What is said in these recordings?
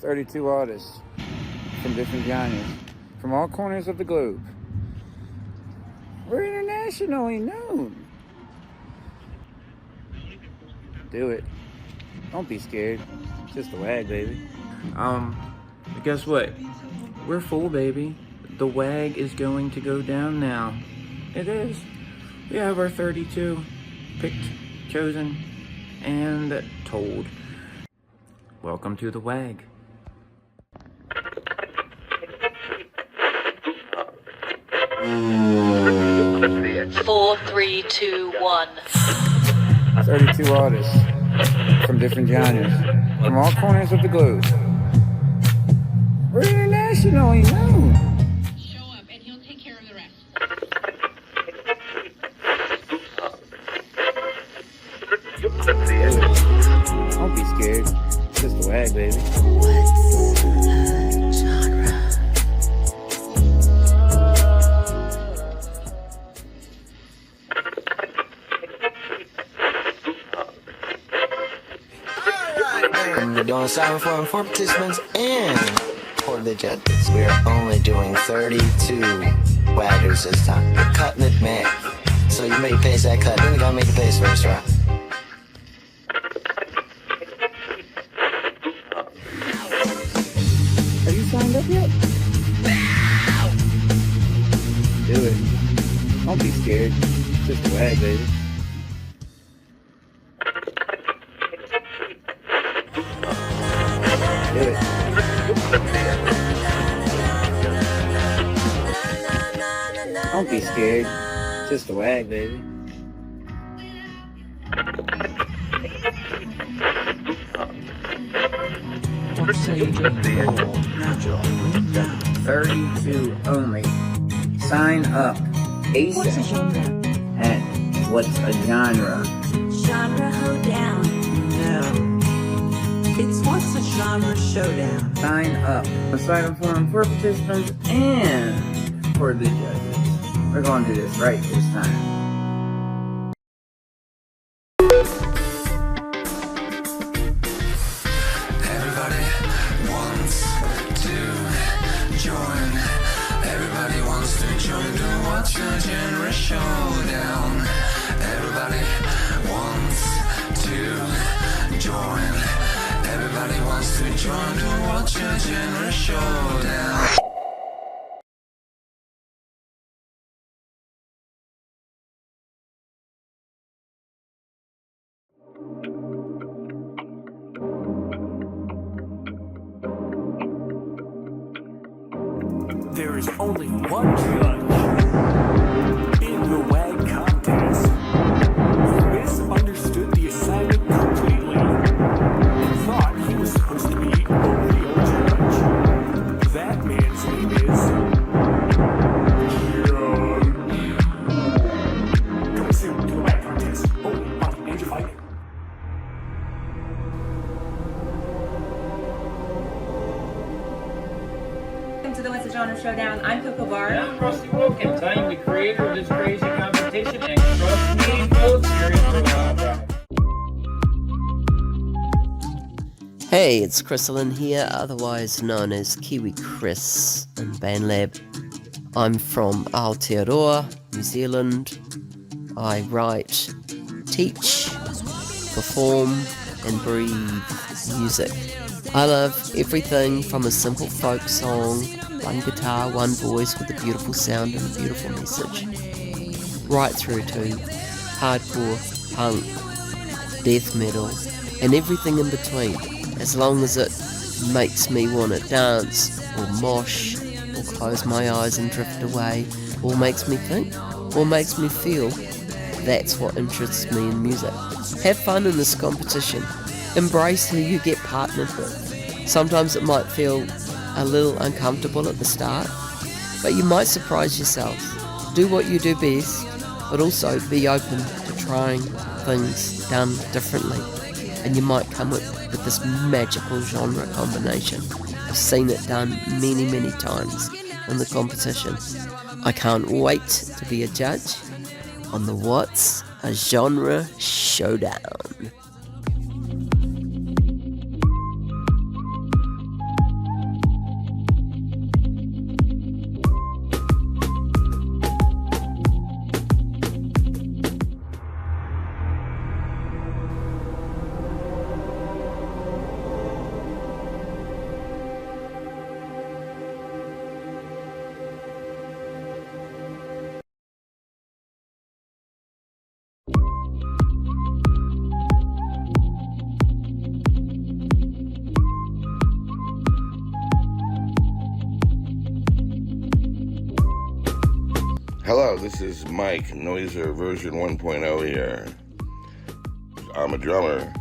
32 artists from different genres, from all corners of the globe. We're internationally known. Do it. Don't be scared. It's just a WAG, baby. Guess what? We're full, baby. The WAG is going to go down now. It is. We have our 32 picked, chosen, and told. Welcome to the WAG. Four, three, two, 1. 32 artists from different genres, from all corners of the globe. We're internationally known. Show up and he'll take care of the rest. Don't be scared. It's just a WAG, baby. We're doing silent form for participants and for the judges. We are only doing 32 Waggers this time. We're cutting it back. So you make pace that cut, then you gotta make the pace first, right? Have you signed up yet? Do it. Don't be scared. It's just a WAG, baby. Do it. Don't be scared. It's just a WAG, baby. What say you? 32 only. Sign up ASAP at What's a Genre? Genre hoedown. No. It's What's a Genre showdown. Sign up. A silent forum for participants and for the judges. We're going to do this right this time. Everybody wants to join. Everybody wants to join the What's Your Genre showdown. Everybody wants to join. Everybody wants to join the What's Your Genre showdown. There is only one judge in the WAG contest who misunderstood the assignment completely and thought he was supposed to be a real judge. That man's name is John. Coming soon to the WAG contest, only on Angified. Welcome to the What's a Genre Showdown. I'm Coco Bar. And I'm Rusty Wilkins. I am the creator of this crazy competition, and trust me, folks, you're in for a wild ride. Hey, it's Crystalline here, otherwise known as KiwiChrys in BandLab. I'm from Aotearoa, New Zealand. I write, teach, perform, and breathe music. I love everything from a simple folk song, one guitar, one voice with a beautiful sound and a beautiful message, right through to hardcore, punk, death metal, and everything in between, as long as it makes me want to dance, or mosh, or close my eyes and drift away, or makes me think, or makes me feel. That's what interests me in music. Have fun in this competition. Embrace who you get partnered with. Sometimes it might feel a little uncomfortable at the start, but you might surprise yourself. Do what you do best, but also be open to trying things done differently, and you might come with this magical genre combination. I've seen it done many, many times in the competition. I can't wait to be a judge on the What's a Genre Showdown. Hello, this is Mike, Noiser version 1.0 here. I'm a drummer,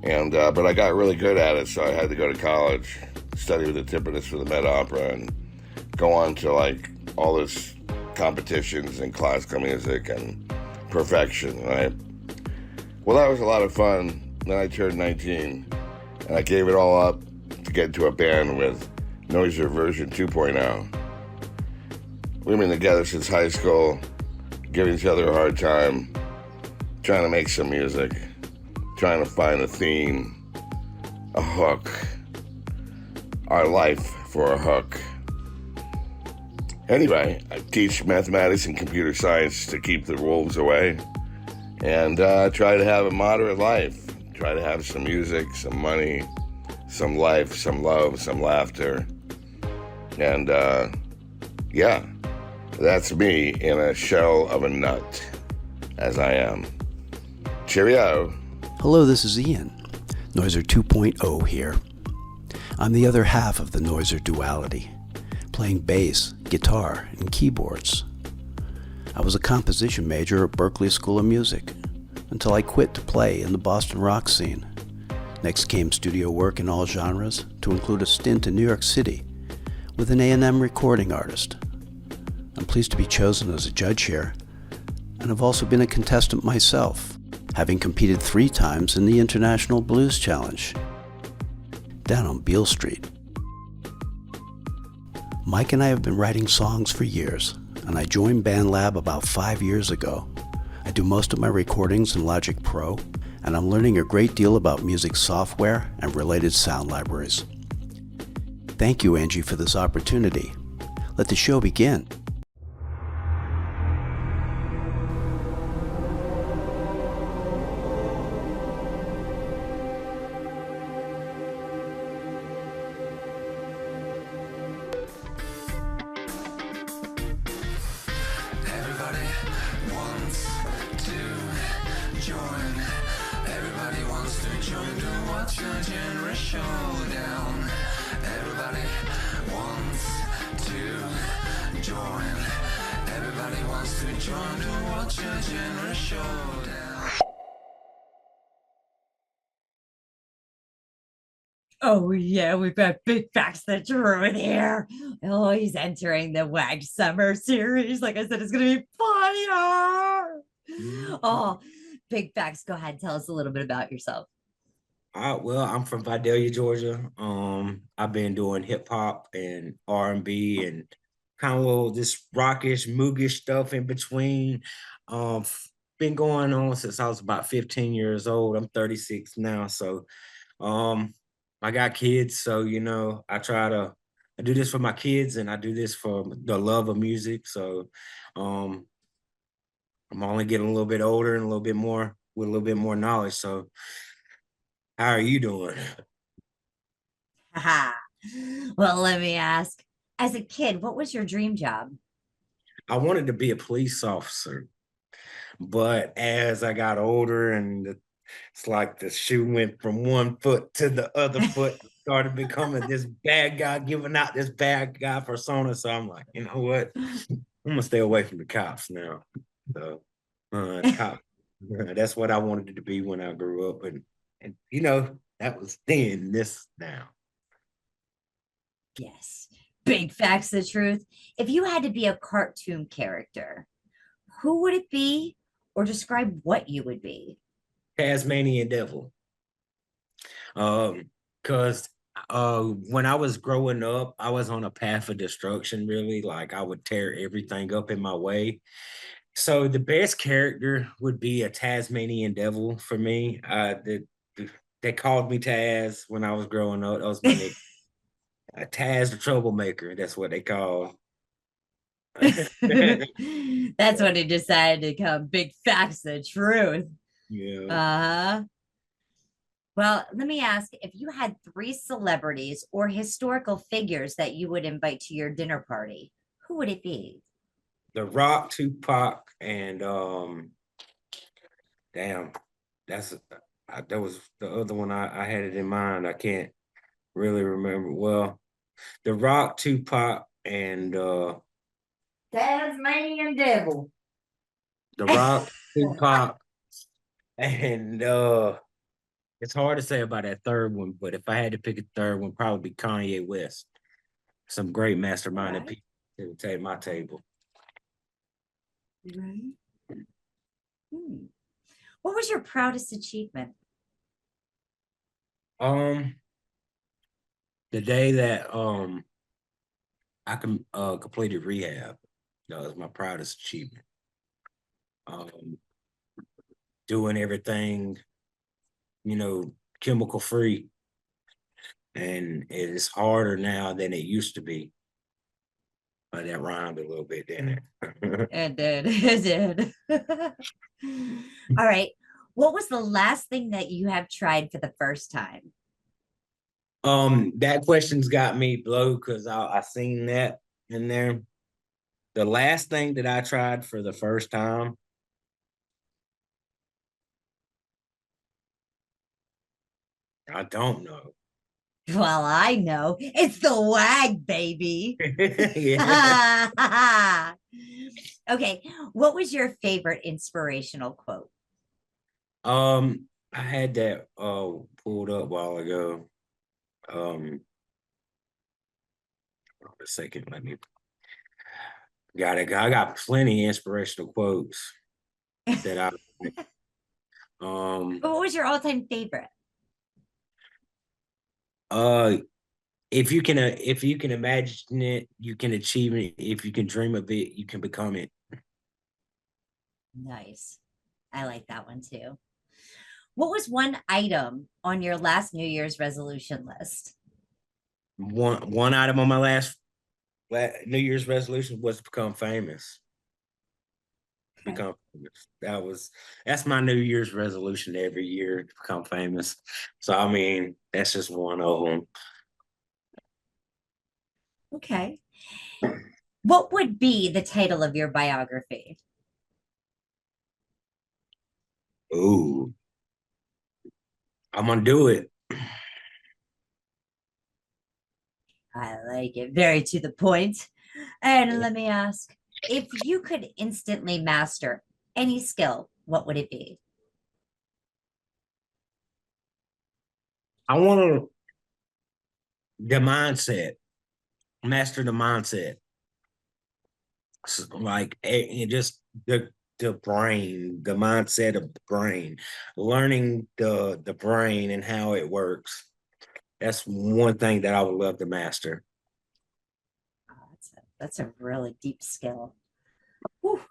and but I got really good at it, so I had to go to college, study with the timpanist for the Met Opera, and go on to like all this competitions and classical music and perfection, right? Well, that was a lot of fun. Then I turned 19, and I gave it all up to get into a band with Noiser version 2.0. We've been together since high school, giving each other a hard time, trying to make some music, trying to find a theme, a hook, our life for a hook. Anyway, I teach mathematics and computer science to keep the wolves away, and try to have a moderate life, try to have some music, some money, some life, some love, some laughter, and yeah. That's me in a shell of a nut, as I am. Cheerio. Hello, this is Ian, Noiser 2.0 here. I'm the other half of the Noiser duality, playing bass, guitar, and keyboards. I was a composition major at Berklee School of Music until I quit to play in the Boston rock scene. Next came studio work in all genres, to include a stint in New York City with an A&M recording artist. I'm pleased to be chosen as a judge here, and I've also been a contestant myself, having competed 3 times in the International Blues Challenge, down on Beale Street. Mike and I have been writing songs for years, and I joined BandLab about 5 years ago. I do most of my recordings in Logic Pro, and I'm learning a great deal about music software and related sound libraries. Thank you, Angie, for this opportunity. Let the show begin. Oh yeah, we've got bigfaxthatruth here. Oh, he's entering the WAG Summer Series. Like I said, it's gonna be fire. Oh, Big Fax, go ahead, tell us a little bit about yourself. Well, I'm from Vidalia, Georgia. I've been doing hip hop and R&B and kind of little this rockish, moogish stuff in between. Been going on since I was about 15 years old. I'm 36 now, so I got kids, so you know, I do this for my kids, and I do this for the love of music. So I'm only getting a little bit older and a little bit more with a little bit more knowledge. So how are you doing? Well, let me ask. As a kid, what was your dream job? I wanted to be a police officer, but as I got older and it's like the shoe went from one foot to the other foot, started becoming this bad guy, giving out this bad guy persona. So I'm like, you know what? I'm gonna stay away from the cops now. So cop, that's what I wanted to be when I grew up, and you know, that was then, this now. Yes. Bigfaxthatruth. If you had to be a cartoon character, who would it be, or describe what you would be? Tasmanian Devil. Because when I was growing up, I was on a path of destruction, really. Like I would tear everything up in my way. So the best character would be a Tasmanian Devil for me. They called me Taz when I was growing up. That was my nickname. Taz the Troublemaker. That's what they call. That's when he decided to become Bigfaxthatruth. Yeah. Well, let me ask, if you had 3 celebrities or historical figures that you would invite to your dinner party, who would it be? The Rock, Tupac, and damn, that was the other one I had it in mind. I can't really remember. Well, The Rock, Tupac, and That Tasmanian devil. The Rock, Tupac, and it's hard to say about that third one, but if I had to pick a third one, probably Kanye West. Some great masterminded people to take my table. Right. What was your proudest achievement? The day that I completed rehab. That was my proudest achievement. Doing everything, chemical free. And it's harder now than it used to be. But that rhymed a little bit, didn't it? It did. It did. All right. What was the last thing that you have tried for the first time? That question's got me blow because I seen that in there. The last thing that I tried for the first time. I don't know. Well, I know. It's the WAG, baby. Okay. What was your favorite inspirational quote? I had that pulled up a while ago. A second, let me got it. I got plenty of inspirational quotes that I What was your all-time favorite? If you can imagine it, you can achieve it. If you can dream of it, you can become it. Nice. I like that one too. What was one item on your last New Year's resolution list? One item on my last New Year's resolution was to become famous. Become famous. That's my New Year's resolution every year, to become famous. So I mean, that's just one of them. Okay. What would be the title of your biography? Ooh. I'm gonna do it. I like it. Very to the point. And let me ask, if you could instantly master any skill, what would it be? I want the mindset, master the mindset. So, like just the brain, the mindset of the brain, learning the brain and how it works. That's one thing that I would love to master. That's a really deep skill. Whew.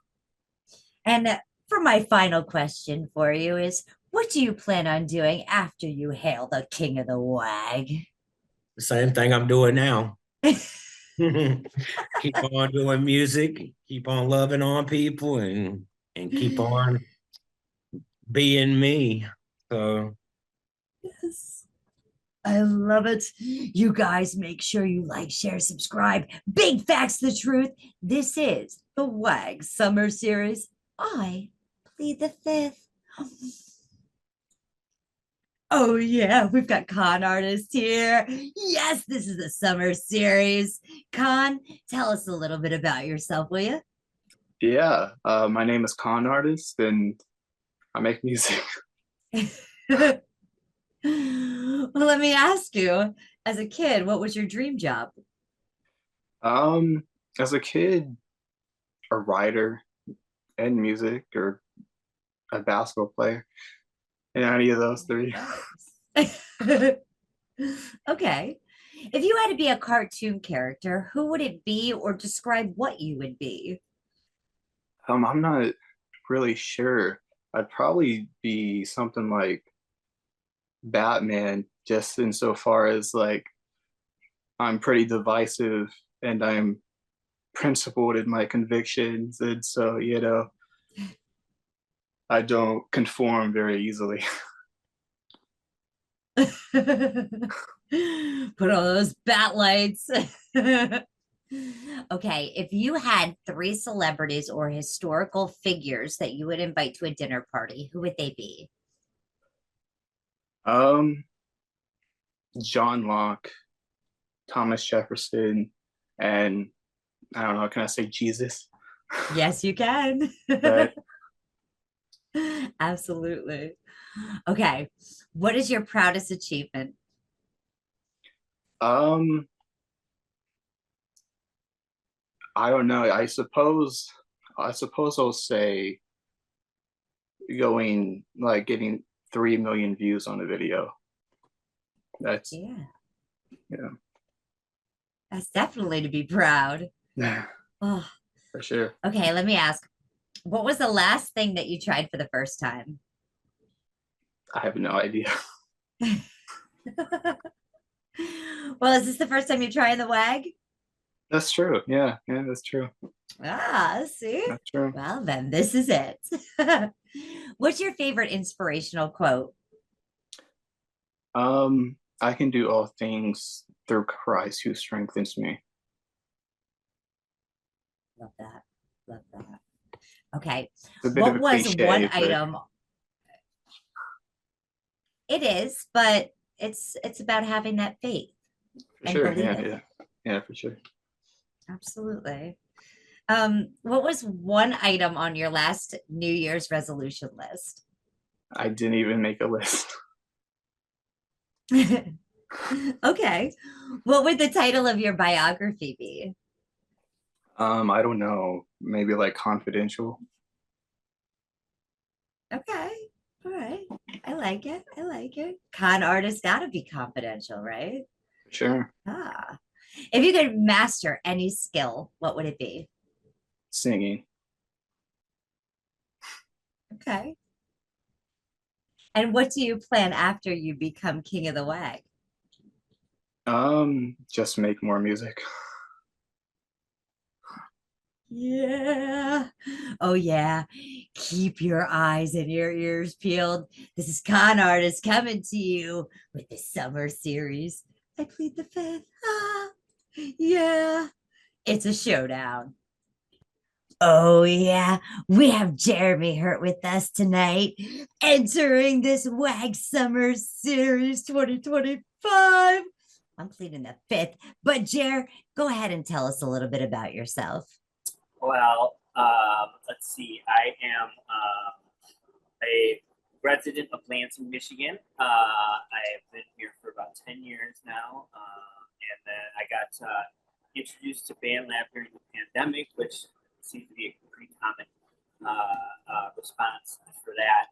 And for my final question for you is, what do you plan on doing after you hail the king of the WAG? The same thing I'm doing now. Keep on doing music, keep on loving on people, and keep on being me. So yes, I love it. You guys make sure you like, share, subscribe. Big Facts the Truth. This is the WAG Summer Series. I plead the fifth. Oh yeah, we've got ConArtist here. Yes, this is the summer series. Con, tell us a little bit about yourself, will you? Yeah, my name is ConArtist and I make music. Well, let me ask you, as a kid, what was your dream job? As a kid, a writer and music or a basketball player. Any of those three. Okay. If you had to be a cartoon character, who would it be, or describe what you would be? I'm not really sure. I'd probably be something like Batman, just insofar as like I'm pretty divisive and I'm principled in my convictions, and so I don't conform very easily. Put on those bat lights. Okay, if you had 3 celebrities or historical figures that you would invite to a dinner party, who would they be? John Locke, Thomas Jefferson, and I don't know, can I say Jesus? Yes, you can. But Absolutely. Okay. What is your proudest achievement? um, I don't know. I suppose I'll say getting 3 million views on a video. That's Yeah, yeah, that's definitely to be proud. Oh, for sure. okay, let me ask. What was the last thing that you tried for the first time? I have no idea. Well, is this the first time you're trying the WAG? That's true. Yeah, that's true. Ah, see? That's true. Well, then this is it. What's your favorite inspirational quote? I can do all things through Christ who strengthens me. Love that. Love that. Okay. It's a bit of What a was cliche, one but item? It is, but it's about having that faith for and sure. Yeah, believing. yeah, for sure. Absolutely. What was one item on your last New Year's resolution list? I didn't even make a list. Okay. What would the title of your biography be? I don't know. Maybe like confidential. Okay. All right. I like it. I like it. Con artist gotta be confidential, right? Sure. Ah. If you could master any skill, what would it be? Singing. Okay. And what do you plan after you become king of the WAG? Just make more music. Yeah. Oh, yeah. Keep your eyes and your ears peeled. This is Con Artist coming to you with the summer series. I plead the fifth. Ah, yeah. It's a showdown. Oh, yeah. We have Jeremy Hurt with us tonight, entering this WAG Summer Series 2025. I'm pleading the fifth. But, Jer, go ahead and tell us a little bit about yourself. Well, let's see. I am a resident of Lansing, Michigan. I've been here for about 10 years now. And then I got introduced to BandLab during the pandemic, which seems to be a pretty common response for that.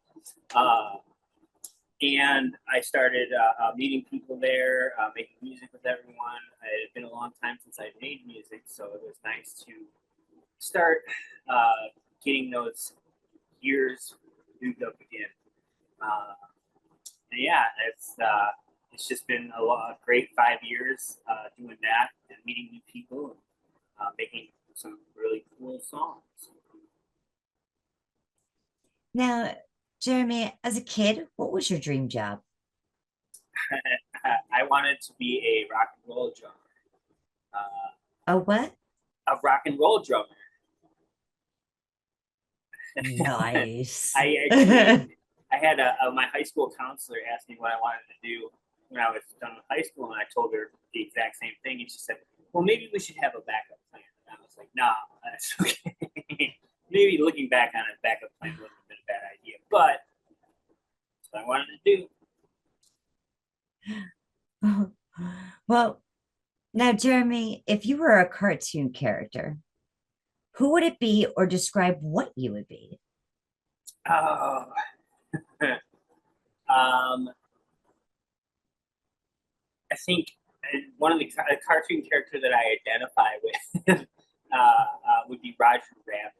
And I started meeting people there, making music with everyone. It had been a long time since I'd made music, so it was nice to start getting those gears moved up again. And yeah, it's just been a great 5 years doing that and meeting new people and making some really cool songs. Now, Jeremy, as a kid, what was your dream job? I wanted to be a rock and roll drummer. A what? A rock and roll drummer. Nice. I had my high school counselor ask me what I wanted to do when I was done with high school, and I told her the exact same thing, and she said, well, maybe we should have a backup plan. And I was like, nah, that's okay. Maybe looking back on it, backup plan wouldn't have been a bad idea, but that's what I wanted to do. Well, now, Jeremy, if you were a cartoon character, who would it be, or describe what you would be? Oh, I think one of the cartoon character that I identify with would be Roger Rabbit.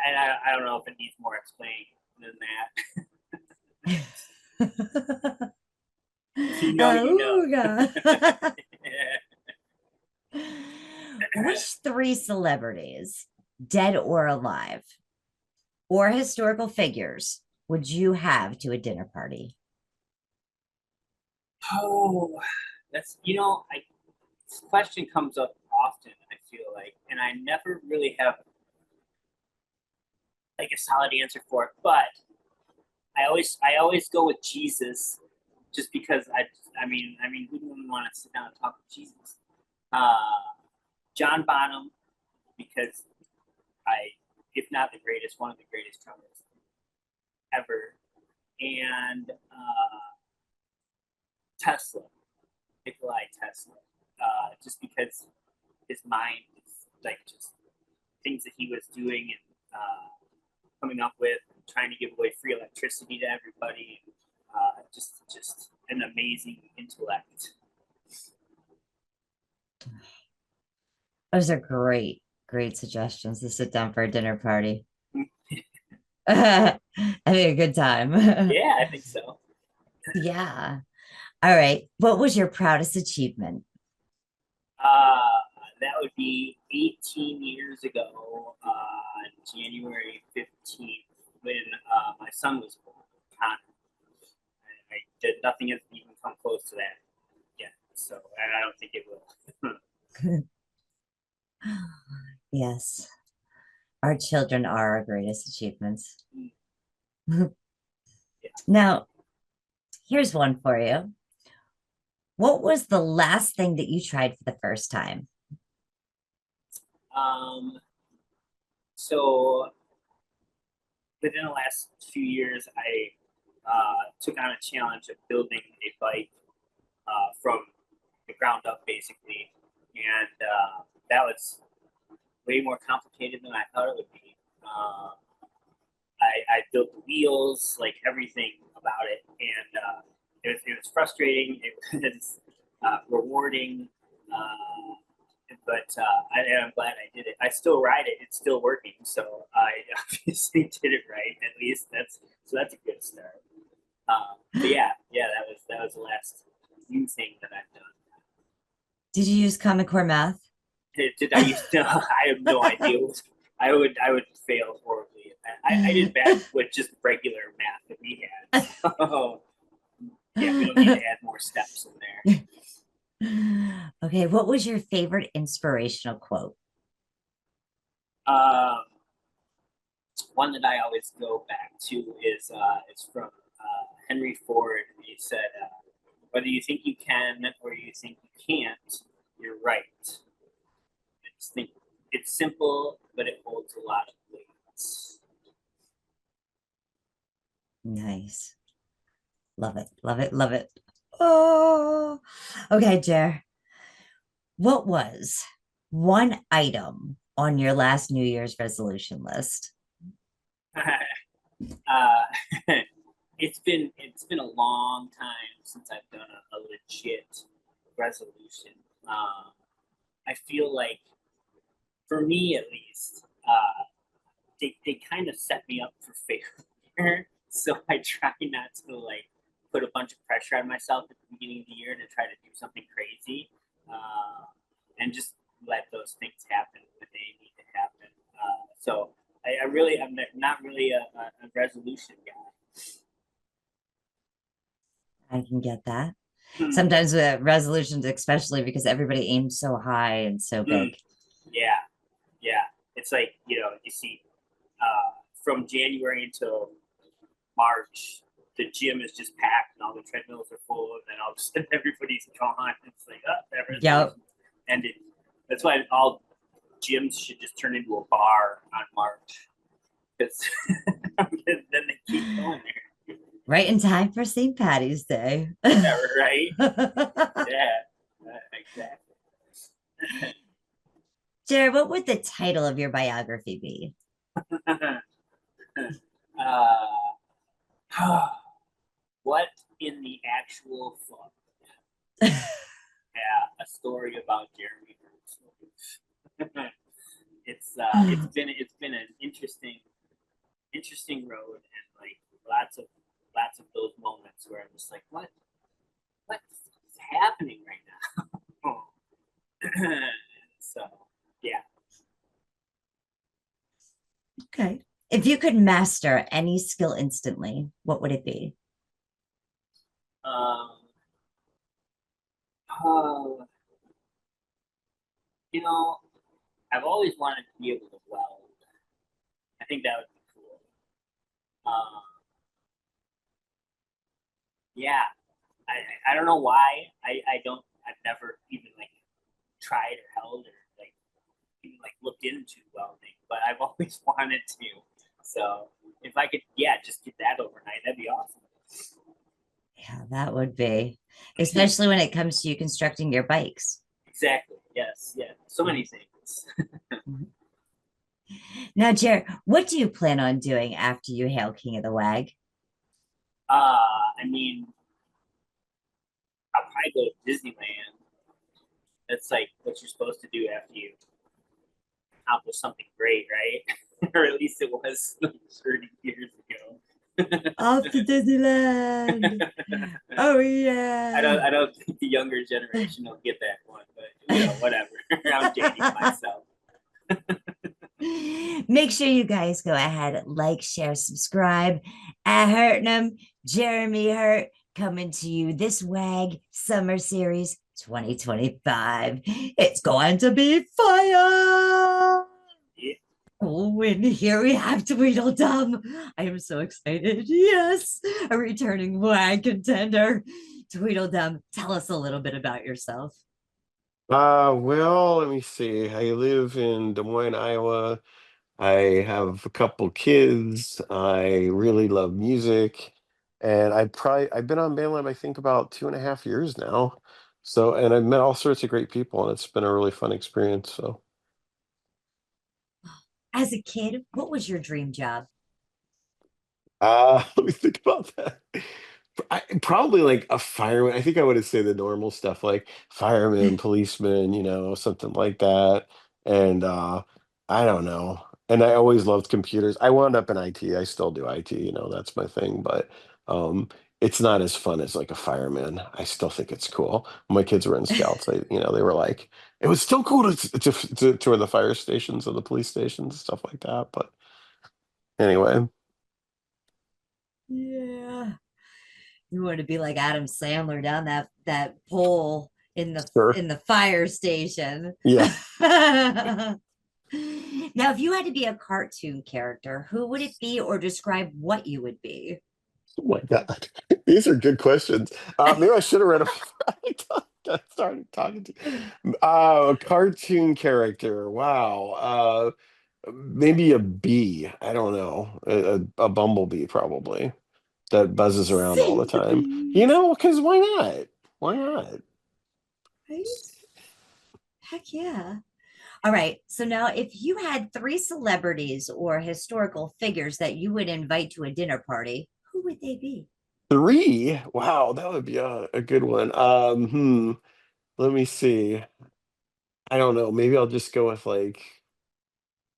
And I don't know if it needs more explaining than that. If you know, you know. Which three celebrities, dead or alive, or historical figures, would you have to a dinner party? Oh, that's, this question comes up often, I feel like, and I never really have like a solid answer for it, but I always go with Jesus, just because I mean, who wouldn't want to sit down and talk with Jesus? John Bonham, because if not the greatest, one of the greatest drummers ever, and Tesla, Nikolai Tesla, just because his mind is like just things that he was doing and coming up with, and trying to give away free electricity to everybody, just an amazing intellect. Those are great suggestions to sit down for a dinner party. I think a good time. Yeah, I think so. Yeah. All right. What was your proudest achievement? That would be 18 years ago, on January 15th, when my son was born, Connor. I did nothing has even come close to that yet, so and I don't think it will. Yes. Our children are our greatest achievements. Now, here's one for you. What was the last thing that you tried for the first time? So within the last few years, I took on a challenge of building a bike from the ground up, basically, and that was way more complicated than I thought it would be. I built the wheels, like everything about it, and it was frustrating. It was rewarding, but I'm glad I did it. I still ride it; it's still working, so I obviously did it right. At least that's a good start. But yeah, that was the last new thing that I've done. Did you use Common Core math? Did I use? No, I have no idea. I would fail horribly. I did bad with just regular math that we had. So, yeah, we don't need to add more steps in there. Okay, what was your favorite inspirational quote? One that I always go back to is it's from Henry Ford. He said, "Whether you think you can or you think you can't, you're right." I just think it's simple, but it holds a lot of weight. Nice. Love it, love it, love it. Oh, okay, Jer. What was one item on your last New Year's resolution list? It's been a long time since I've done a legit resolution. I feel like, for me at least, they kind of set me up for failure. So I try not to like put a bunch of pressure on myself at the beginning of the year to try to do something crazy, and just let those things happen when they need to happen. So I'm not really a resolution guy. I can get that. Sometimes with resolutions, especially because everybody aims so high and so big. Yeah. It's like, you see from January until March, the gym is just packed and all the treadmills are full, and then all of a sudden everybody's gone. It's like, that resolution ended. That's why all gyms should just turn into a bar on March, because then they keep going there. Right in time for St. Patty's Day. Yeah, right? Yeah, exactly. Jared, what would the title of your biography be? What in the actual fuck? Yeah, a story about Jeremy. It's been an interesting road, and like lots of those moments where I'm just like, what's happening right now? So yeah. Okay. If you could master any skill instantly, what would it be? I've always wanted to be able to weld. I think that would be cool. Yeah, I don't know why. I've never even like tried or held or like like looked into welding, but I've always wanted to. So if I could, just get that overnight, that'd be awesome. Yeah, that would be, especially when it comes to you constructing your bikes. Exactly. Yes. Yeah. So many things. Now, Jared, what do you plan on doing after you hail King of the WAG? I mean, I'll probably go to Disneyland. That's like what you're supposed to do after you accomplish something great, right? Or at least it was 30 years ago. Off to Disneyland. Oh yeah. I don't think the younger generation will get that one, but whatever. I'm dating myself. Make sure you guys go ahead, like, share, subscribe. At Hurtnum, Jeremy Hurt, coming to you this WAG Summer Series 2025. It's going to be fire! Yeah. Oh, and here we have Tweedle Dum. I am so excited. Yes, a returning WAG contender. Tweedle Dum, tell us a little bit about yourself. Well, let me see. I live in Des Moines, Iowa. I have a couple kids. I really love music. And I've been on BandLab, I think about 2.5 years now. So, and I've met all sorts of great people, and it's been a really fun experience. So, As a kid, what was your dream job? let me think about that. Probably like a fireman. I think I would have said the normal stuff like fireman, policeman, something like that. And I don't know. And I always loved computers. I wound up in IT. I still do IT, that's my thing, but it's not as fun as like a fireman. I still think it's cool. When my kids were in scouts, they were like, it was still cool to tour the fire stations or the police stations, stuff like that. But anyway. Yeah. You want to be like Adam Sandler down that pole in the Sure. in the fire station. Yeah. Now, if you had to be a cartoon character, who would it be, or describe what you would be? Oh my God. These are good questions. Maybe I should have read them before I started talking to you. A cartoon character. Wow. Maybe a bee. I don't know. A bumblebee, probably, that buzzes around all the time. Because why not? Why not? Right? Heck yeah. All right. So now, if you had 3 celebrities or historical figures that you would invite to a dinner party, who would they be? 3? Wow, that would be a good one. Let me see. I don't know. Maybe I'll just go with like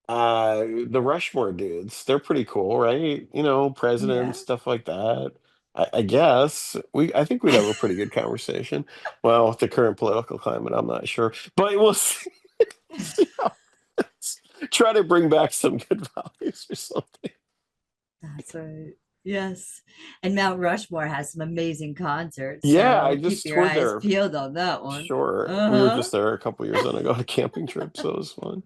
the Rushmore dudes. They're pretty cool, right? Presidents, Yeah. stuff like that. I guess I think we'd have a pretty good conversation. Well, with the current political climate, I'm not sure, but we'll see. See how try to bring back some good values or something. That's right. Yes. And Mount Rushmore has some amazing concerts. Yeah, So I keep just your toured eyes there. peeled on that one. Sure. We were Uh-huh. just there a couple years ago on a camping trip, so it was fun.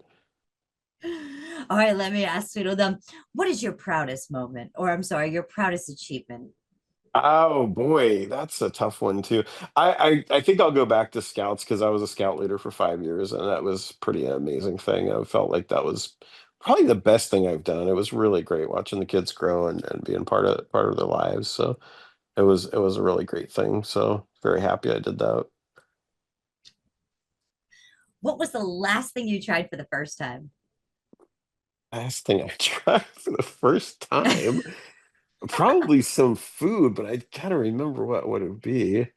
All right, let me ask Tweedle Dum, what is your proudest moment? Or I'm sorry, your proudest achievement? Oh boy, that's a tough one too. I think I'll go back to scouts because I was a scout leader for 5 years, and that was pretty amazing thing. I felt like that was probably the best thing I've done. It was really great watching the kids grow and being part of their lives. So it was a really great thing. So very happy I did that. What was the last thing you tried for the first time? Last thing I tried for the first time, probably some food, but I gotta remember what it would be.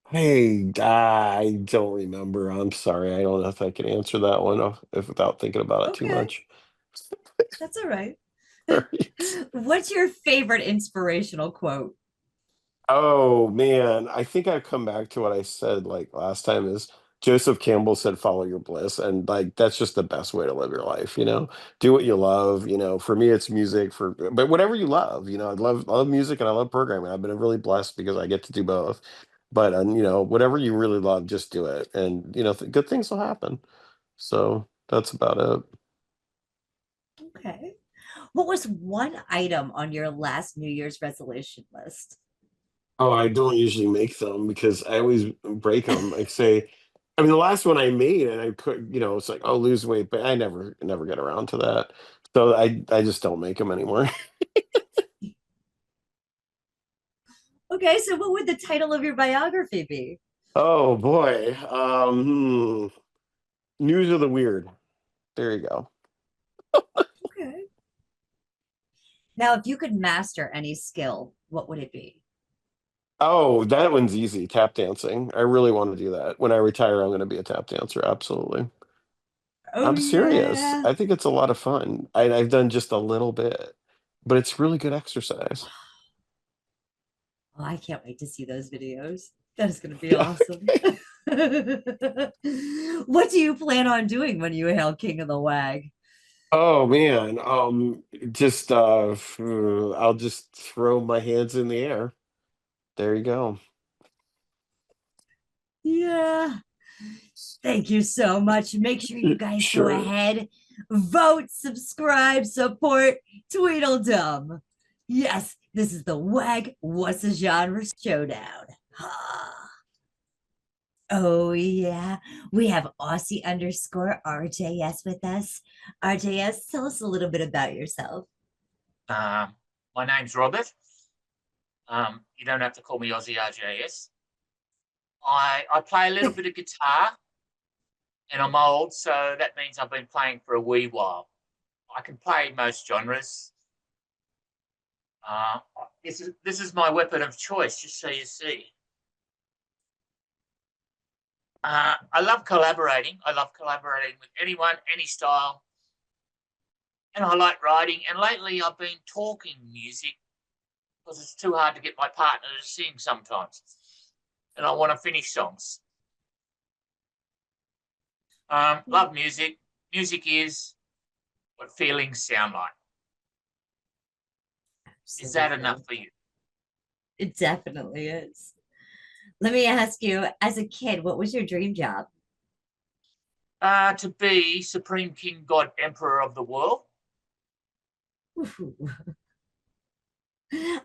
Hey, I don't remember. I'm sorry. I don't know if I can answer that one if without thinking about it too Okay, much. that's all right. Right. What's your favorite inspirational quote? Oh man, I think I've come back to what I said like last time is Joseph Campbell said follow your bliss, and like that's just the best way to live your life. Do what you love. For me it's music, but whatever you love. I love music and I love programming. I've been really blessed because I get to do both. But whatever you really love, just do it, and good things will happen. So that's about it. Okay. What was one item on your last New Year's resolution list? Oh, I don't usually make them because I always break them. Like say, I mean, the last one I made, and I put, it's like, oh, lose weight, but I never get around to that. So I just don't make them anymore. Okay, so what would the title of your biography be? Oh boy. News of the Weird. There you go. Okay. Now, if you could master any skill, what would it be? Oh, that one's easy. Tap dancing. I really want to do that. When I retire, I'm going to be a tap dancer. Absolutely. Oh I'm serious. yeah. I think it's a lot of fun. I've done just a little bit, but it's really good exercise. Oh, I can't wait to see those videos. That is going to be awesome. What do you plan on doing when you hail King of the WAG? Oh man. Just I'll just throw my hands in the air. There you go. Yeah. Thank you so much. Make sure you guys go Sure. ahead, vote, subscribe, support Tweedle Dum. Yes, this is the WAG What's a Genre Showdown. Oh yeah, we have Aussie underscore RJS with us. RJS, tell us a little bit about yourself. My name's Robert. You don't have to call me Aussie RJS. I play a little bit of guitar, and I'm old, so that means I've been playing for a wee while. I can play most genres. This is my weapon of choice, just so you see. I love collaborating. I love collaborating with anyone, any style. And I like writing. And lately I've been talking music because it's too hard to get my partner to sing sometimes. And I want to finish songs. Love music. Music is what feelings sound like. Is that enough for you? It definitely is. Let me ask you, as a kid, what was your dream job? To be Supreme King God Emperor of the world. Ooh.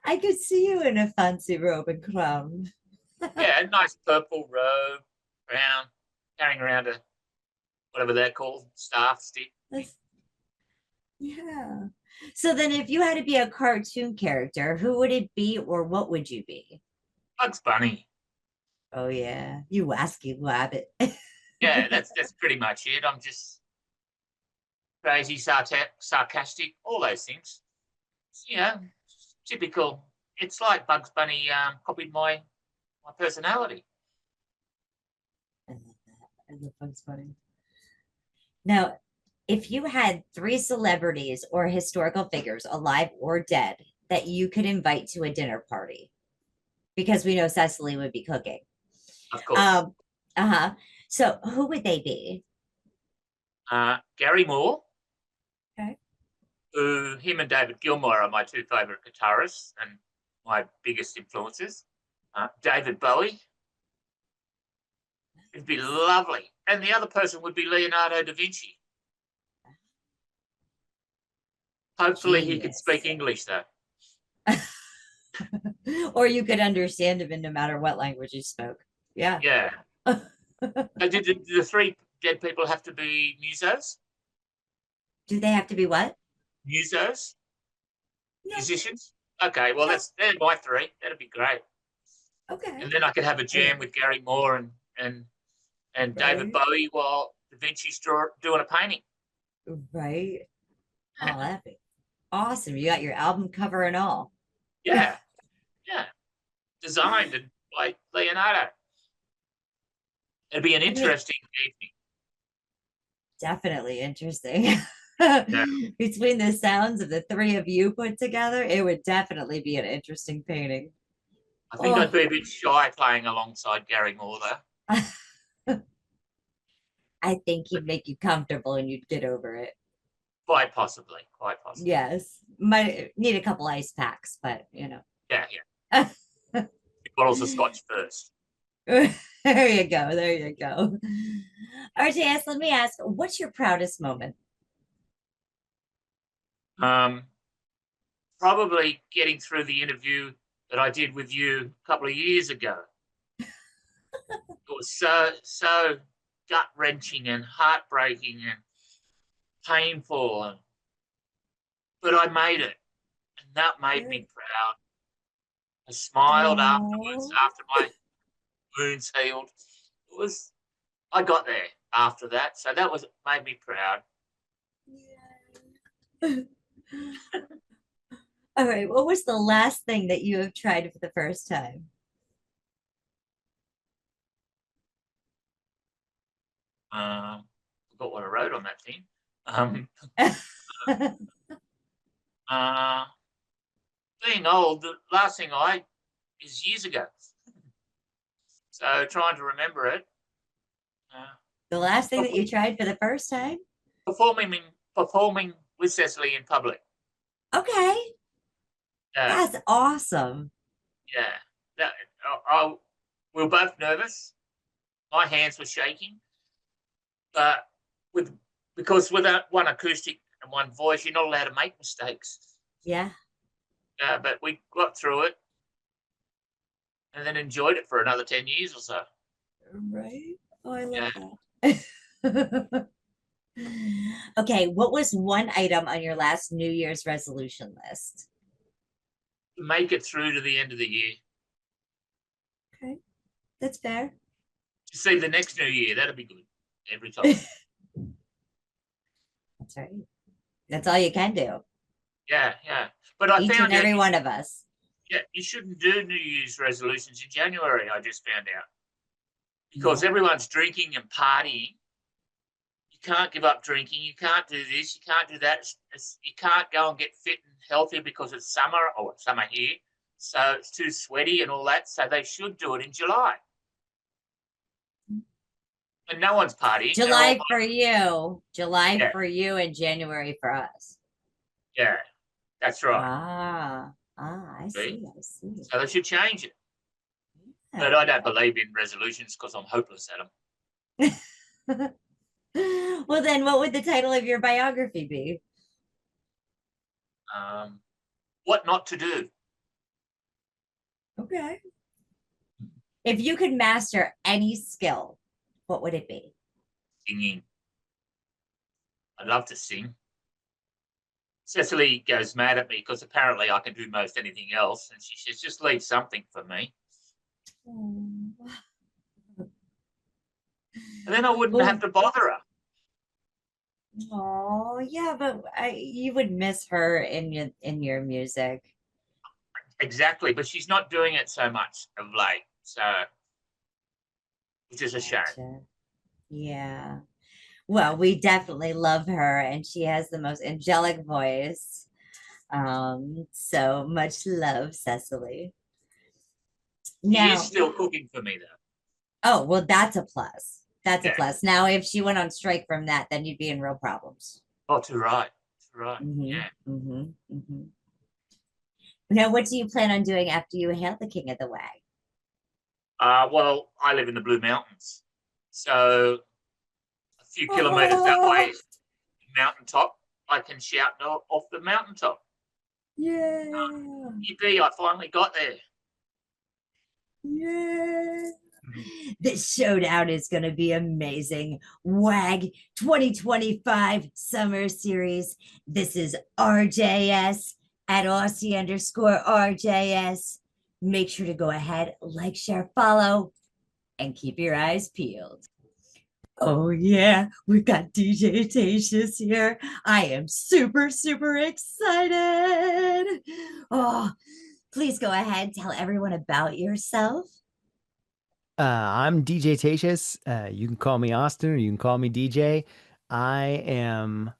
I could see you in a fancy robe and crown. Yeah, a nice purple robe, crown, carrying around a whatever they're called, staff, stick. Yeah. So then if you had to be a cartoon character, who would it be or what would you be? Bugs Bunny. Oh yeah, you wasky rabbit. Yeah, that's pretty much it. I'm just crazy, sarcastic, all those things. Yeah, typical. It's like Bugs Bunny copied my personality. I love Bugs Bunny. Now, if you had 3 celebrities or historical figures, alive or dead, that you could invite to a dinner party, because we know Cecily would be cooking. Of course. So who would they be? Gary Moore. Okay. Who him and David Gilmour are my 2 favorite guitarists and my biggest influences. David Bowie. It'd be lovely. And the other person would be Leonardo da Vinci. Hopefully he could speak English though. Or you could understand him in no matter what language he spoke. Yeah. Yeah. Did the 3 dead people have to be musos? Do they have to be what? Musos? No. Musicians? Okay, well they're my 3. That'd be great. Okay. And then I could have a jam with Gary Moore and David Bowie while Da Vinci's doing a painting. Right. Oh, that'd be awesome. You got your album cover and all. Yeah. Yeah. Designed and by Leonardo. It'd be an interesting evening. Definitely interesting. Between the sounds of the 3 of you put together, it would definitely be an interesting painting. I think I'd be a bit shy playing alongside Gary Moore though. I think he'd make you comfortable and you'd get over it. Quite possibly. Yes. Might need a couple ice packs, but you know. Yeah. Bottles of scotch first. There you go. RJS, let me ask, what's your proudest moment? Probably getting through the interview that I did with you a couple of years ago. It was so gut-wrenching and heartbreaking and painful. But I made it, and that made me proud. I smiled afterwards, after my wounds healed. I got there after that, so that made me proud. All right, what was the last thing that you have tried for the first time? Forgot what I wrote on that thing. Being old, the last thing is years ago. So trying to remember it. The last thing that you tried for the first time? Performing with Cecily in public. Okay. That's awesome. Yeah. We were both nervous. My hands were shaking. But because with one acoustic and one voice, you're not allowed to make mistakes. Yeah. But we got through it and then enjoyed it for another 10 years or so. Right. Oh, I love that. Okay, what was one item on your last New Year's resolution list? Make it through to the end of the year. Okay, that's fair. To see the next New Year, that'll be good every time. That's right. That's all you can do. Yeah. But I Each found and every one of us. Yeah, you shouldn't do New Year's resolutions in January, I just found out. Because everyone's drinking and partying. You can't give up drinking. You can't do this. You can't do that. You can't go and get fit and healthy because it's summer, or it's summer here. So it's too sweaty and all that. So they should do it in July. And no one's partying. July for you. July for you and January for us. Yeah, that's right. I see. So they should change it. But I don't believe in resolutions because I'm hopeless at them. Well, then what would the title of your biography be? What not to do. Okay. If you could master any skill, what would it be? Singing. I'd love to sing. Cecily goes mad at me because apparently I can do most anything else. And she says, just leave something for me. And then I wouldn't have to bother her. Oh, yeah, but you would miss her in your music. Exactly, but she's not doing it so much of late. So, which is a shame. Yeah. Well, we definitely love her, and she has the most angelic voice. So much love, Cecily. She is still cooking for me, though. Oh, well, that's a plus. That's a plus. Now, if she went on strike from that, then you'd be in real problems. Oh, too right. Yeah. Now, what do you plan on doing after you hail the king of the WAG? Well, I live in the Blue Mountains. So a few kilometers that way, mountaintop, I can shout off the mountaintop. Yeah. Yippee, I finally got there. Yeah. This showdown is going to be amazing. WAG 2025 Summer Series. This is RJS at Aussie_RJS. Make sure to go ahead, like, share, follow, and keep your eyes peeled. Oh yeah, we've got DJ Tatius here. I am super, super excited. Oh, please go ahead, tell everyone about yourself. I'm DJ Tatius. You can call me Austin or you can call me DJ. I am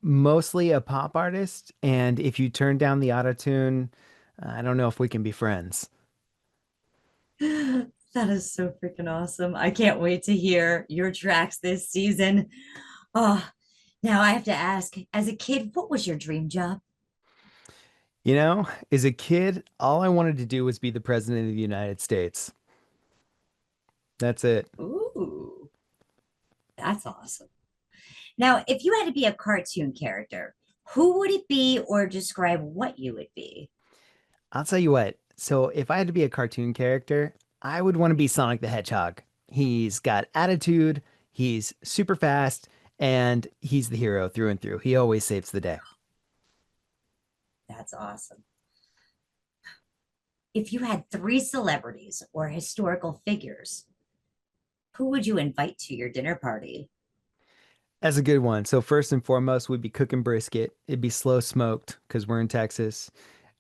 mostly a pop artist, and if you turn down the auto-tune, I don't know if we can be friends. That is so freaking awesome. I can't wait to hear your tracks this season. Oh, now I have to ask, as a kid, what was your dream job? You know, as a kid, all I wanted to do was be the president of the United States. That's it. Ooh, that's awesome. Now, if you had to be a cartoon character, who would it be, or describe what you would be? I'll tell you what. So if I had to be a cartoon character, I would want to be Sonic the Hedgehog. He's got attitude. He's super fast and he's the hero through and through. He always saves the day. That's awesome. If you had 3 celebrities or historical figures, who would you invite to your dinner party? That's a good one. So first and foremost, we'd be cooking brisket. It'd be slow smoked because we're in Texas.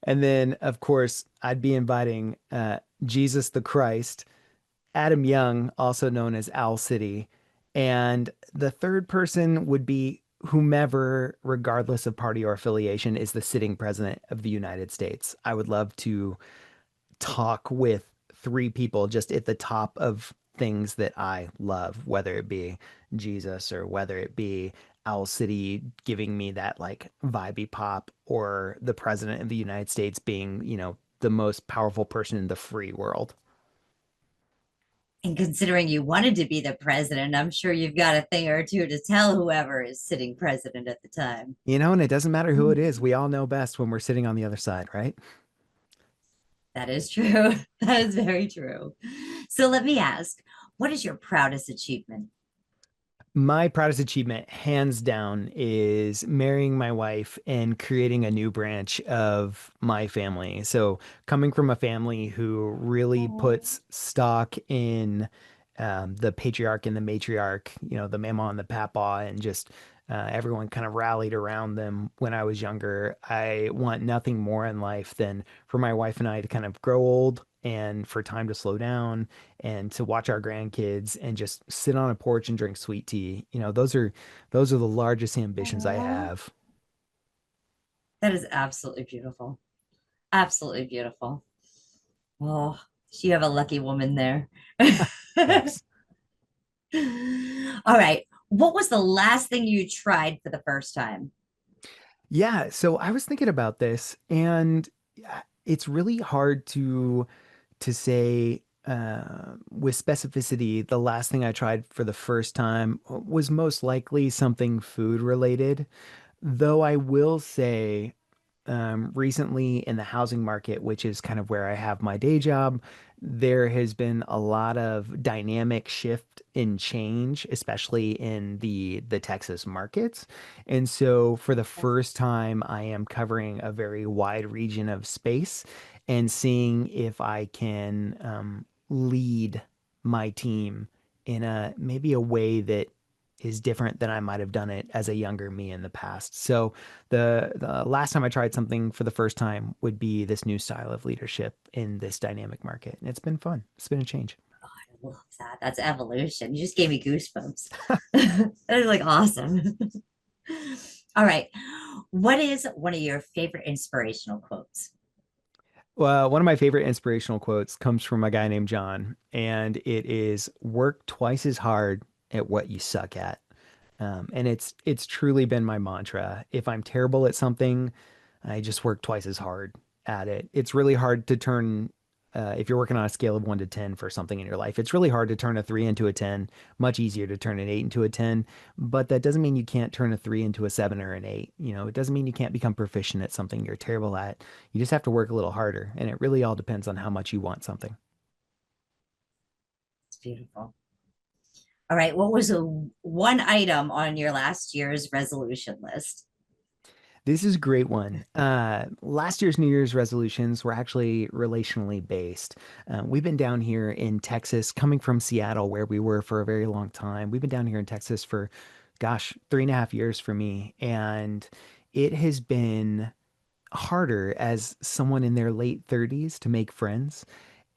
And then, of course, I'd be inviting Jesus the Christ, Adam Young, also known as Owl City. And the third person would be whomever, regardless of party or affiliation, is the sitting president of the United States. I would love to talk with 3 people just at the top of things that I love, whether it be Jesus or whether it be Owl City giving me that like vibey pop, or the president of the United States being, the most powerful person in the free world. And considering you wanted to be the president, I'm sure you've got a thing or two to tell whoever is sitting president at the time. And it doesn't matter who it is. We all know best when we're sitting on the other side, right? That is true. That is very true. So let me ask, what is your proudest achievement? My proudest achievement, hands down, is marrying my wife and creating a new branch of my family. So, coming from a family who really puts stock in the patriarch and the matriarch, the mama and the papa, and just everyone kind of rallied around them when I was younger. I want nothing more in life than for my wife and I to kind of grow old and for time to slow down and to watch our grandkids and just sit on a porch and drink sweet tea. Those are the largest ambitions I have. That is absolutely beautiful. Absolutely beautiful. Oh, you have a lucky woman there. Thanks. All right. What was the last thing you tried for the first time? Yeah, so I was thinking about this, and it's really hard to say with specificity. The last thing I tried for the first time was most likely something food related, though I will say recently in the housing market, which is kind of where I have my day job, there has been a lot of dynamic shift in change, especially in the Texas markets. And so for the first time, I am covering a very wide region of space and seeing if I can lead my team in maybe a way that is different than I might have done it as a younger me in the past. So the last time I tried something for the first time would be this new style of leadership in this dynamic market. And it's been fun. It's been a change. Oh, I love that. That's evolution. You just gave me goosebumps. That is like awesome. All right. What is one of your favorite inspirational quotes? Well, one of my favorite inspirational quotes comes from a guy named John, and it is work twice as hard at what you suck at. And it's truly been my mantra. If I'm terrible at something, I just work twice as hard at it. It's really hard to turn, if you're working on a scale of 1 to 10 for something in your life, it's really hard to turn a 3 into a 10, much easier to turn an 8 into a 10. But that doesn't mean you can't turn a 3 into a 7 or an 8. It doesn't mean you can't become proficient at something you're terrible at. You just have to work a little harder. And it really all depends on how much you want something. It's beautiful. All right. What was one item on your last year's resolution list? This is a great one. Last year's New Year's resolutions were actually relationally based. We've been down here in Texas, coming from Seattle, where we were for a very long time. We've been down here in Texas for, 3.5 years for me. And it has been harder as someone in their late 30s to make friends.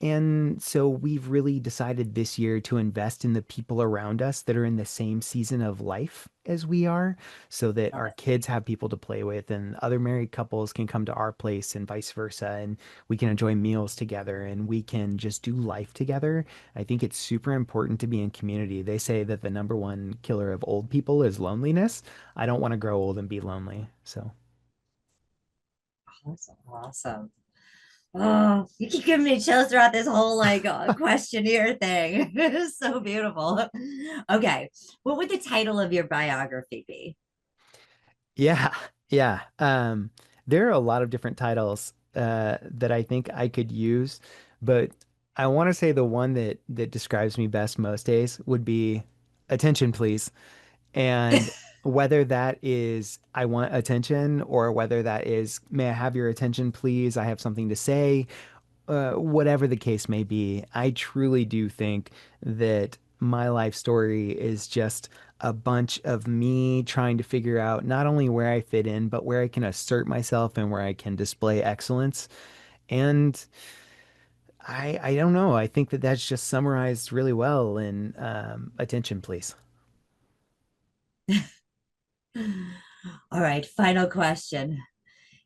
And so we've really decided this year to invest in the people around us that are in the same season of life as we are, so that our kids have people to play with and other married couples can come to our place and vice versa. And we can enjoy meals together and we can just do life together. I think it's super important to be in community. They say that the number one killer of old people is loneliness. I don't want to grow old and be lonely. So. Awesome. Oh, you keep giving me chills throughout this whole questionnaire thing. It is so beautiful. Okay. What would the title of your biography be? Yeah. There are a lot of different titles that I think I could use, but I want to say the one that describes me best most days would be attention, please. And whether that is I want attention or whether that is may I have your attention, please? I have something to say. Whatever the case may be, I truly do think that my life story is just a bunch of me trying to figure out not only where I fit in, but where I can assert myself and where I can display excellence. And I don't know. I think that that's just summarized really well in attention, please. All right, final question.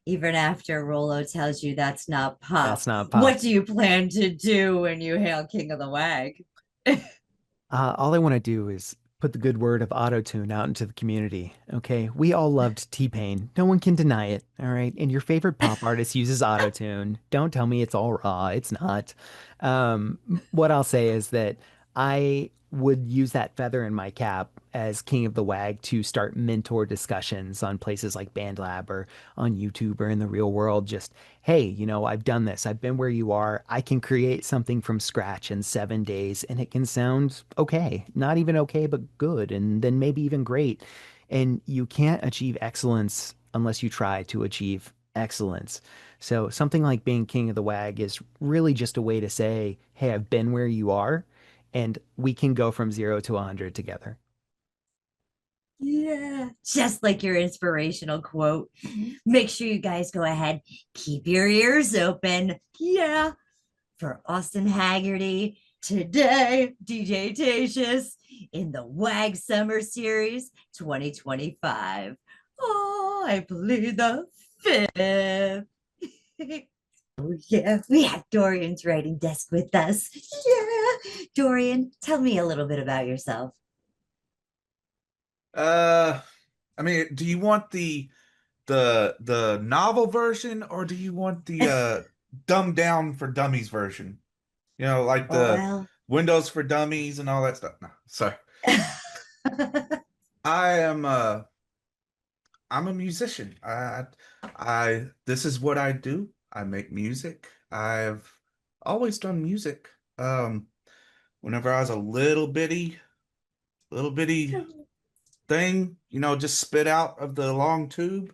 Even after Rollo tells you that's not pop, That's not pop. what do you plan to do when you hail King of the WAG? All I want to do is put the good word of autotune out into the community. Okay. We all loved T-Pain. No one can deny it. All right. And your favorite pop artist uses autotune. Don't tell me it's all raw. It's not. What I'll say is that I would use that feather in my cap as King of the WAG to start mentor discussions on places like BandLab or on YouTube or in the real world. Just, hey, you know, I've done this. I've been where you are. I can create something from scratch in 7 days and it can sound okay. Not even okay, but good. And then maybe even great. And you can't achieve excellence unless you try to achieve excellence. So something like being King of the WAG is really just a way to say, hey, I've been where you are and we can go from 0 to 100 together. Yeah, just like your inspirational quote. Make sure you guys go ahead, keep your ears open. Yeah, for Austin Haggerty today, DJ Tatius in the WAG Summer Series 2025. Oh, I plead the fifth. Oh, yeah, we have Daurian's writing desk with us. Yeah, Daurian, tell me a little bit about yourself. I mean, do you want the novel version or do you want the dumbed down for dummies version? You know, like the Windows for Dummies and all that stuff. No, sorry. I'm a musician. This is what I do. I make music. I've always done music. Whenever I was a little bitty thing, you know, just spit out of the long tube.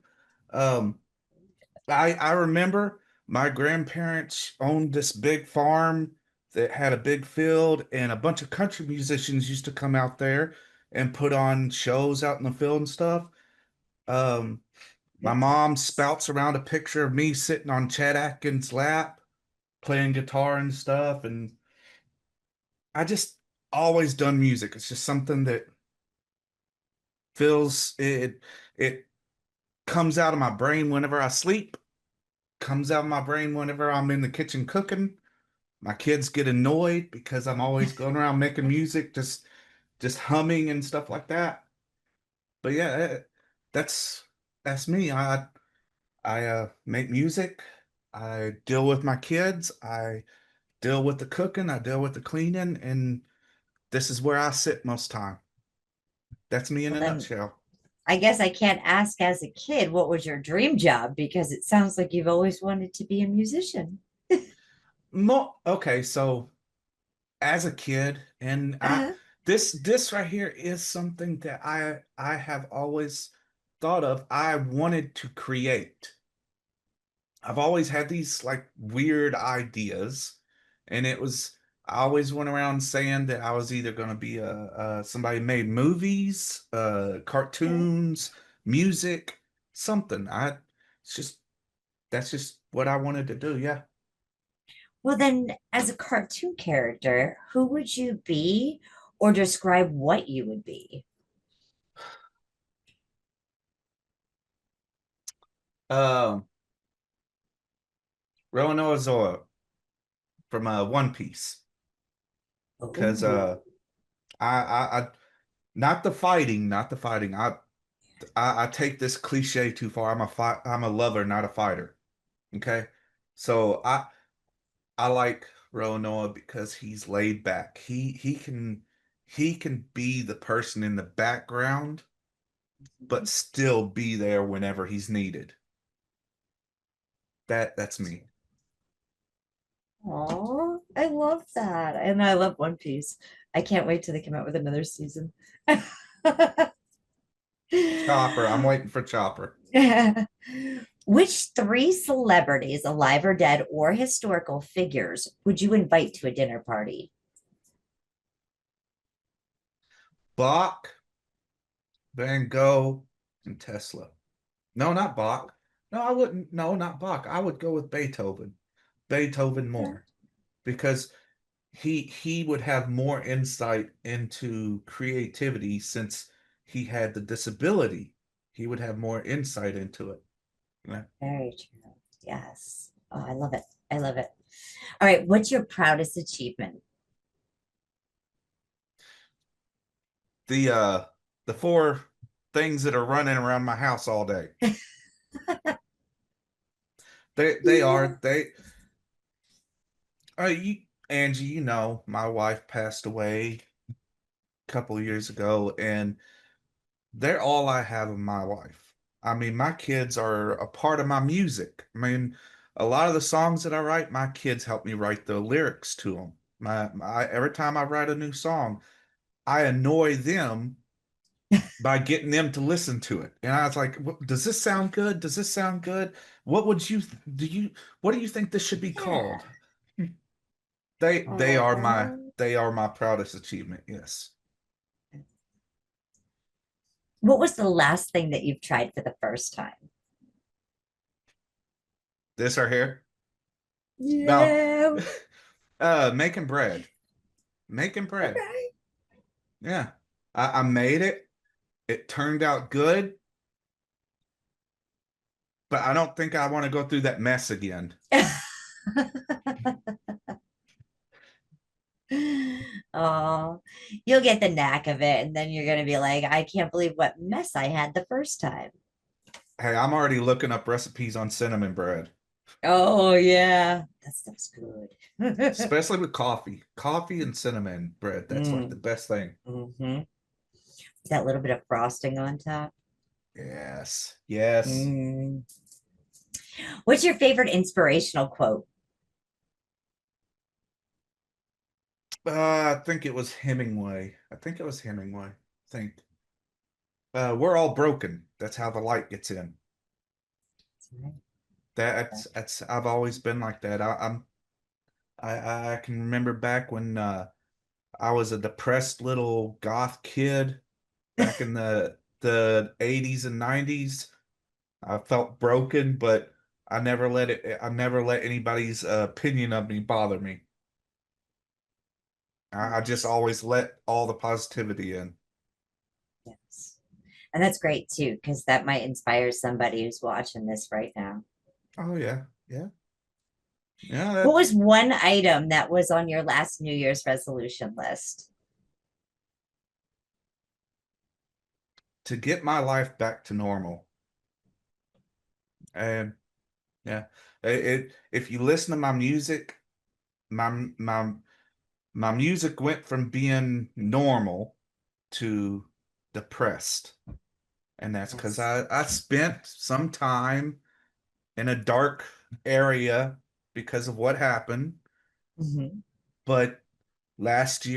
I remember my grandparents owned this big farm that had a big field, and a bunch of country musicians used to come out there and put on shows out in the field and stuff. My mom spouts around a picture of me sitting on Chet Atkins' lap, playing guitar and stuff, and I just always done music. It's just something that feels it comes out of my brain whenever I sleep, comes out of my brain whenever I'm in the kitchen cooking. My kids get annoyed because I'm always going around making music, just humming and stuff like that. But yeah, that's me. I make music. I deal with my kids. I deal with the cooking. I deal with the cleaning, and this is where I sit most time. That's me in a nutshell. I guess I can't ask as a kid, what was your dream job? Because it sounds like you've always wanted to be a musician. Okay, so as a kid, and this right here is something that I have always thought of. I wanted to create. I've always had these like weird ideas, and I always went around saying that I was either going to be somebody made movies, cartoons, music, something. That's just what I wanted to do. Yeah. Well, then, as a cartoon character, who would you be or describe what you would be? Roanoa from One Piece, because I not the fighting. I take this cliche too far. I'm a lover, not a fighter. Okay, so I like Roanoa because he's laid back. He can be the person in the background, but still be there whenever he's needed. That's me. Oh, I love that. And I love One Piece. I can't wait till they come out with another season. Chopper. I'm waiting for Chopper. Which three celebrities, alive or dead, or historical figures, would you invite to a dinner party? Bach, Van Gogh, and Tesla. No, not Bach. No, I wouldn't. No, not Bach. I would go with Beethoven. Beethoven more, because he would have more insight into creativity since he had the disability. He would have more insight into it. Yeah. Very true. Yes. Oh, I love it. I love it. All right. What's your proudest achievement? The four things that are running around my house all day. They are you, Angie, you know, my wife passed away a couple of years ago, and they're all I have of my life. I mean, my kids are a part of my music. I mean, a lot of the songs that I write, my kids help me write the lyrics to them. Every time I write a new song, I annoy them by getting them to listen to it. And I was like, does this sound good? Does this sound good? What would you what do you think this should be called? They are my proudest achievement, yes. What was the last thing that you've tried for the first time? This right here? Yeah. No. Making bread. Making bread. Okay. Yeah. I made it. It turned out good. But I don't think I want to go through that mess again. Oh, you'll get the knack of it, and then you're gonna be like, I can't believe what mess I had the first time. Hey, I'm already looking up recipes on cinnamon bread. Oh yeah, that stuff's good. Especially with coffee. Coffee and cinnamon bread. That's like the best thing. Mm-hmm. That little bit of frosting on top. Yes. Yes. Mm. What's your favorite inspirational quote? I think it was Hemingway. I think. We're all broken. That's how the light gets in. That's I've always been like that. I can remember back when I was a depressed little goth kid back in the 80s and 90s. I felt broken, but I never let anybody's opinion of me bother me. I just always let all the positivity in. Yes. And that's great too, because that might inspire somebody who's watching this right now. Oh yeah. Yeah. Yeah. What was one item that was on your last New Year's resolution list? To get my life back to normal. And yeah, if you listen to my music, my music went from being normal to depressed. And that's because I spent some time in a dark area because of what happened. Mm-hmm. But last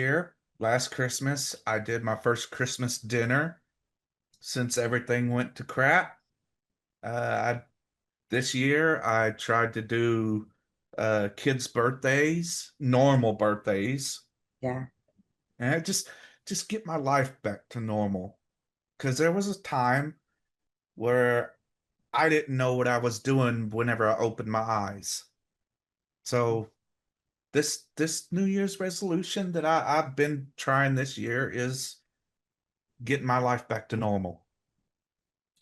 Christmas, I did my first Christmas dinner since everything went to crap. This year I tried to do kids' birthdays, normal birthdays. Yeah. And I just get my life back to normal. Because there was a time where I didn't know what I was doing whenever I opened my eyes. So this New Year's resolution that I've been trying this year is getting my life back to normal.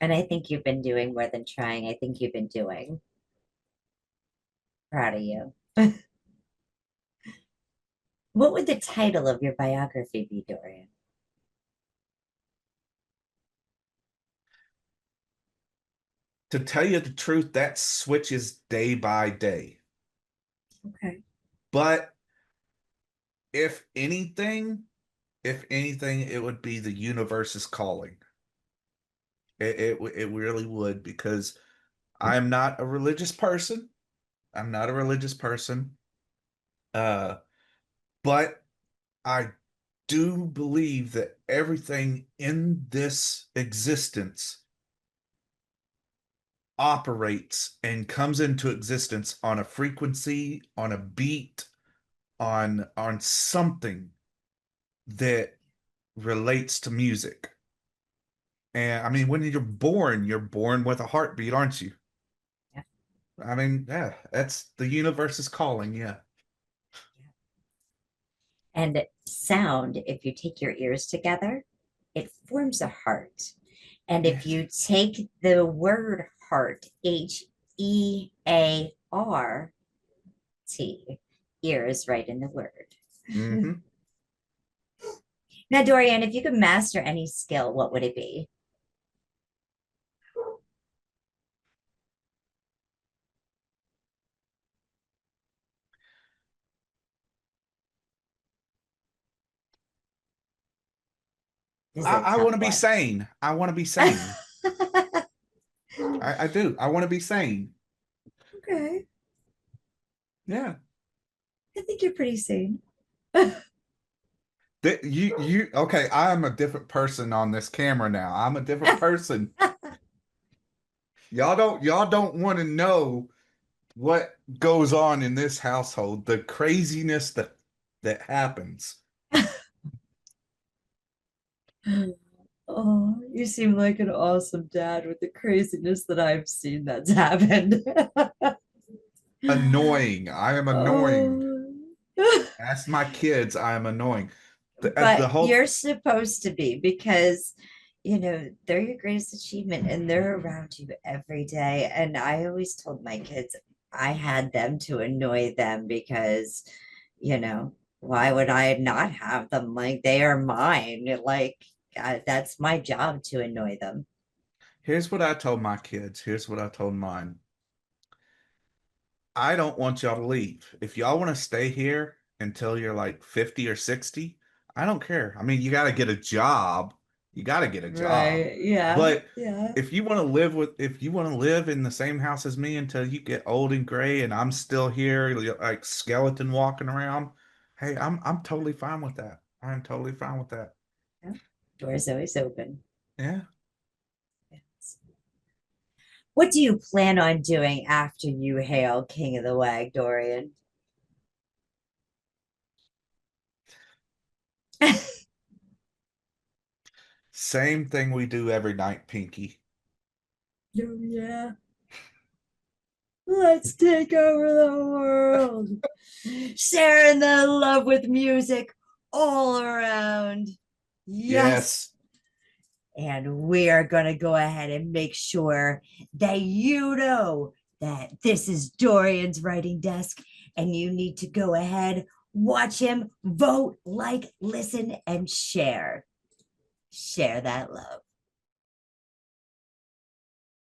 And I think you've been doing more than trying. I think you've been doing. Proud of you. What would the title of your biography be, Daurian? To tell you the truth, that switches day by day. Okay. But if anything, it would be the universe's calling. It really would, because I'm not a religious person. But I do believe that everything in this existence operates and comes into existence on a frequency, on a beat, on something that relates to music. And I mean, when you're born with a heartbeat, aren't you? Yeah. I mean, yeah, that's the universe is calling. Yeah. And sound, if you take your ears together, it forms a heart. And if you take the word heart, Heart, ear is right in the word. Mm-hmm. Now, Daurian, if you could master any skill, what would it be? I want to be sane. I want to be sane. I do. I want to be sane. Okay. Yeah. I think you're pretty sane. You okay, I am a different person on this camera now. I'm a different person. Y'all don't want to know what goes on in this household, the craziness that happens. Oh, you seem like an awesome dad with the craziness that I've seen that's happened. Annoying. I am annoying. Ask my kids, I am annoying. But you're supposed to be, because they're your greatest achievement and they're around you every day. And I always told my kids I had them to annoy them because why would I not have them? Like, they are mine. Like, that's my job, to annoy them. Here's what I told my kids. Here's what I told mine. I don't want y'all to leave. If y'all want to stay here until you're like 50 or 60, I don't care. I mean, you got to get a job. You got to get a job. Right. Yeah. But yeah. if you want to live in the same house as me until you get old and gray and I'm still here like skeleton walking around, hey, I'm totally fine with that. I'm totally fine with that. Yeah. Door's always open. Yeah. What do you plan on doing after you hail King of the Wag, Daurian? Same thing we do every night, Pinky. Oh, yeah. Let's take over the world. Sharing the love with music all around. Yes. And we are going to go ahead and make sure that you know that this is Daurian's writing desk, and you need to go ahead, watch him, vote, like, listen, and share. Share that love.